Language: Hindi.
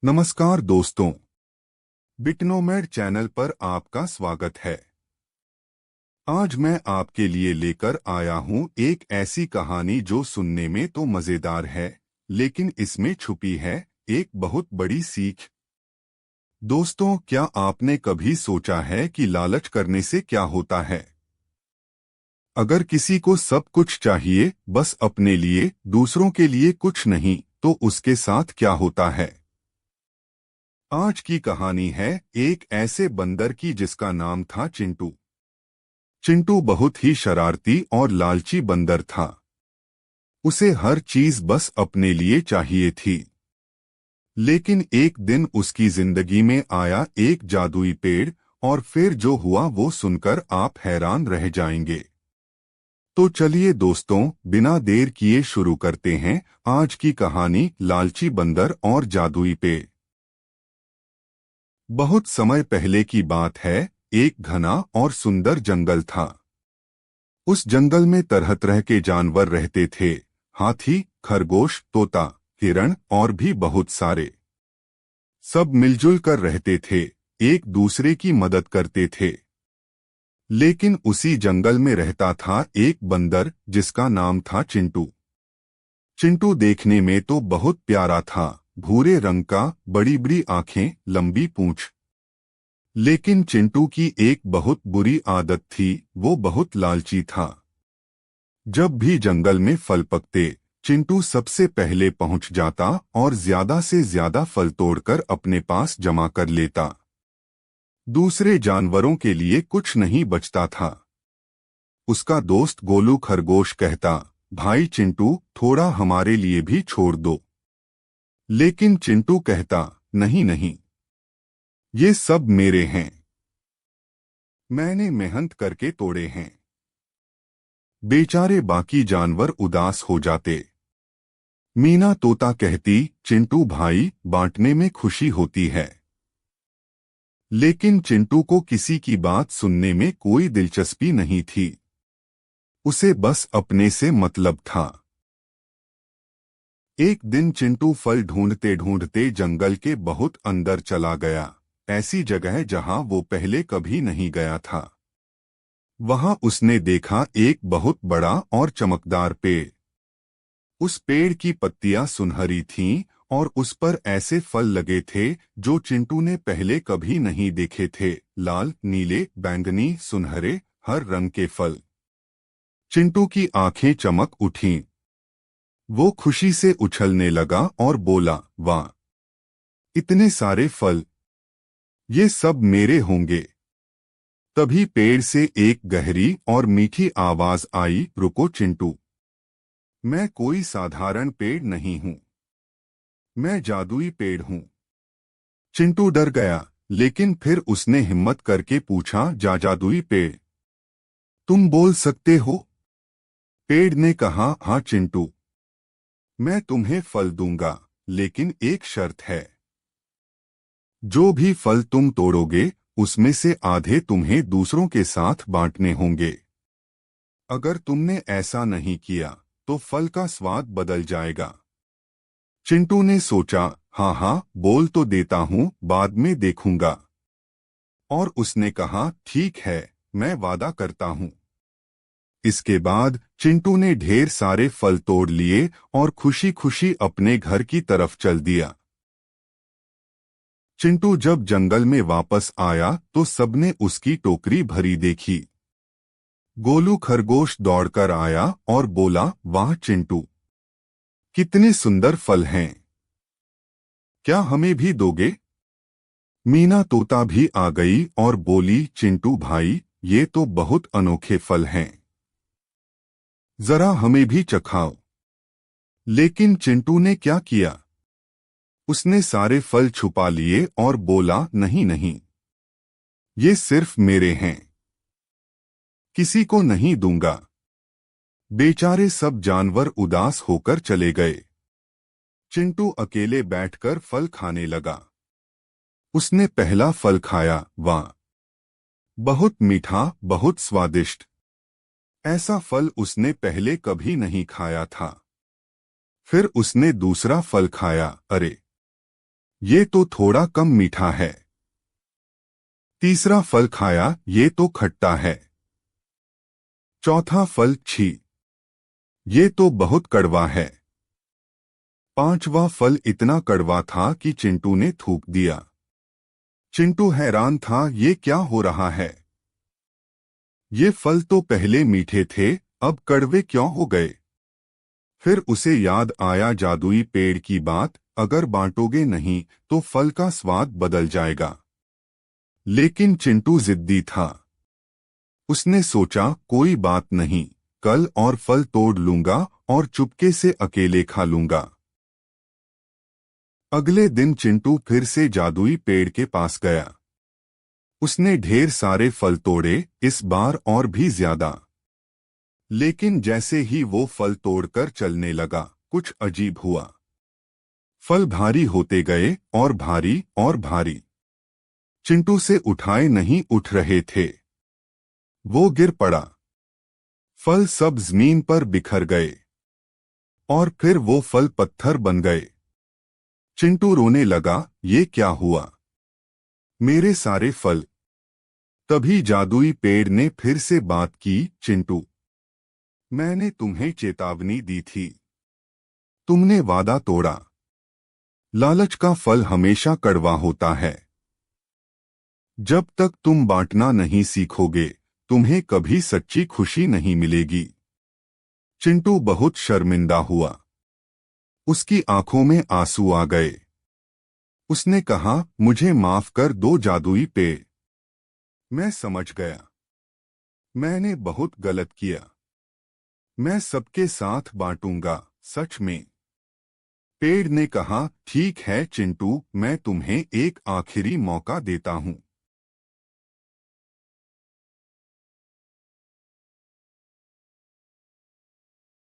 नमस्कार दोस्तों, बिटनोमैड चैनल पर आपका स्वागत है। आज मैं आपके लिए लेकर आया हूं एक ऐसी कहानी जो सुनने में तो मजेदार है, लेकिन इसमें छुपी है एक बहुत बड़ी सीख। दोस्तों, क्या आपने कभी सोचा है कि लालच करने से क्या होता है? अगर किसी को सब कुछ चाहिए, बस अपने लिए, दूसरों के लिए कुछ नहीं, तो उसके साथ क्या होता है? आज की कहानी है एक ऐसे बंदर की जिसका नाम था चिंटू। चिंटू बहुत ही शरारती और लालची बंदर था। उसे हर चीज बस अपने लिए चाहिए थी। लेकिन एक दिन उसकी जिंदगी में आया एक जादुई पेड़, और फिर जो हुआ वो सुनकर आप हैरान रह जाएंगे। तो चलिए दोस्तों, बिना देर किए शुरू करते हैं आज की कहानी, लालची बंदर और जादुई पेड़। बहुत समय पहले की बात है, एक घना और सुंदर जंगल था। उस जंगल में तरह तरह के जानवर रहते थे। हाथी, खरगोश, तोता, हिरण और भी बहुत सारे। सब मिलजुल कर रहते थे, एक दूसरे की मदद करते थे। लेकिन उसी जंगल में रहता था एक बंदर जिसका नाम था चिंटू। चिंटू देखने में तो बहुत प्यारा था, भूरे रंग का, बड़ी बड़ी आंखें, लंबी पूंछ। लेकिन चिंटू की एक बहुत बुरी आदत थी, वो बहुत लालची था। जब भी जंगल में फल पकते, चिंटू सबसे पहले पहुंच जाता और ज्यादा से ज्यादा फल तोड़कर अपने पास जमा कर लेता। दूसरे जानवरों के लिए कुछ नहीं बचता था। उसका दोस्त गोलू खरगोश कहता, भाई चिंटू, थोड़ा हमारे लिए भी छोड़ दो। लेकिन चिंटू कहता, नहीं नहीं, ये सब मेरे हैं, मैंने मेहनत करके तोड़े हैं। बेचारे बाकी जानवर उदास हो जाते। मीना तोता कहती, चिंटू भाई, बांटने में खुशी होती है। लेकिन चिंटू को किसी की बात सुनने में कोई दिलचस्पी नहीं थी। उसे बस अपने से मतलब था। एक दिन चिंटू फल ढूंढते ढूंढते जंगल के बहुत अंदर चला गया, ऐसी जगह जहां वो पहले कभी नहीं गया था। वहां उसने देखा एक बहुत बड़ा और चमकदार पेड़। उस पेड़ की पत्तियां सुनहरी थीं और उस पर ऐसे फल लगे थे जो चिंटू ने पहले कभी नहीं देखे थे। लाल, नीले, बैंगनी, सुनहरे, हर रंग के फल। चिंटू की आंखें चमक उठीं। वो खुशी से उछलने लगा और बोला, वाह, इतने सारे फल, ये सब मेरे होंगे। तभी पेड़ से एक गहरी और मीठी आवाज आई, रुको चिंटू, मैं कोई साधारण पेड़ नहीं हूं, मैं जादुई पेड़ हूं। चिंटू डर गया, लेकिन फिर उसने हिम्मत करके पूछा, जादुई पेड़, तुम बोल सकते हो? पेड़ ने कहा, हाँ चिंटू, मैं तुम्हें फल दूंगा, लेकिन एक शर्त है। जो भी फल तुम तोड़ोगे, उसमें से आधे तुम्हें दूसरों के साथ बांटने होंगे। अगर तुमने ऐसा नहीं किया, तो फल का स्वाद बदल जाएगा। चिंटू ने सोचा, हाँ हाँ, बोल तो देता हूँ, बाद में देखूंगा। और उसने कहा, ठीक है, मैं वादा करता हूँ। इसके बाद चिंटू ने ढेर सारे फल तोड़ लिए और खुशी खुशी अपने घर की तरफ चल दिया। चिंटू जब जंगल में वापस आया तो सबने उसकी टोकरी भरी देखी। गोलू खरगोश दौड़कर आया और बोला, वाह चिंटू, कितने सुंदर फल हैं, क्या हमें भी दोगे? मीना तोता भी आ गई और बोली, चिंटू भाई, ये तो बहुत अनोखे फल हैं, जरा हमें भी चखाओ। लेकिन चिंटू ने क्या किया? उसने सारे फल छुपा लिए और बोला, नहीं नहीं, ये सिर्फ मेरे हैं, किसी को नहीं दूंगा। बेचारे सब जानवर उदास होकर चले गए। चिंटू अकेले बैठकर फल खाने लगा। उसने पहला फल खाया, वाह, बहुत मीठा, बहुत स्वादिष्ट। ऐसा फल उसने पहले कभी नहीं खाया था। फिर उसने दूसरा फल खाया, अरे, ये तो थोड़ा कम मीठा है। तीसरा फल खाया, ये तो खट्टा है। चौथा फल, छी, ये तो बहुत कड़वा है। पांचवा फल इतना कड़वा था कि चिंटू ने थूक दिया। चिंटू हैरान था, ये क्या हो रहा है? ये फल तो पहले मीठे थे, अब कड़वे क्यों हो गए? फिर उसे याद आया जादुई पेड़ की बात, अगर बांटोगे नहीं तो फल का स्वाद बदल जाएगा। लेकिन चिंटू जिद्दी था। उसने सोचा, कोई बात नहीं, कल और फल तोड़ लूंगा और चुपके से अकेले खा लूंगा। अगले दिन चिंटू फिर से जादुई पेड़ के पास गया। उसने ढेर सारे फल तोड़े, इस बार और भी ज्यादा। लेकिन जैसे ही वो फल तोड़कर चलने लगा, कुछ अजीब हुआ। फल भारी होते गए और भारी और भारी। चिंटू से उठाए नहीं उठ रहे थे। वो गिर पड़ा। फल सब जमीन पर बिखर गए और फिर वो फल पत्थर बन गए। चिंटू रोने लगा, ये क्या हुआ? मेरे सारे फल। तभी जादुई पेड़ ने फिर से बात की, चिंटू, मैंने तुम्हें चेतावनी दी थी। तुमने वादा तोड़ा। लालच का फल हमेशा कड़वा होता है। जब तक तुम बांटना नहीं सीखोगे, तुम्हें कभी सच्ची खुशी नहीं मिलेगी। चिंटू बहुत शर्मिंदा हुआ। उसकी आंखों में आंसू आ गए। उसने कहा, मुझे माफ कर दो जादुई पेड़। मैं समझ गया। मैंने बहुत गलत किया। मैं सबके साथ बांटूंगा, सच में। पेड़ ने कहा, ठीक है चिंटू, मैं तुम्हें एक आखिरी मौका देता हूं।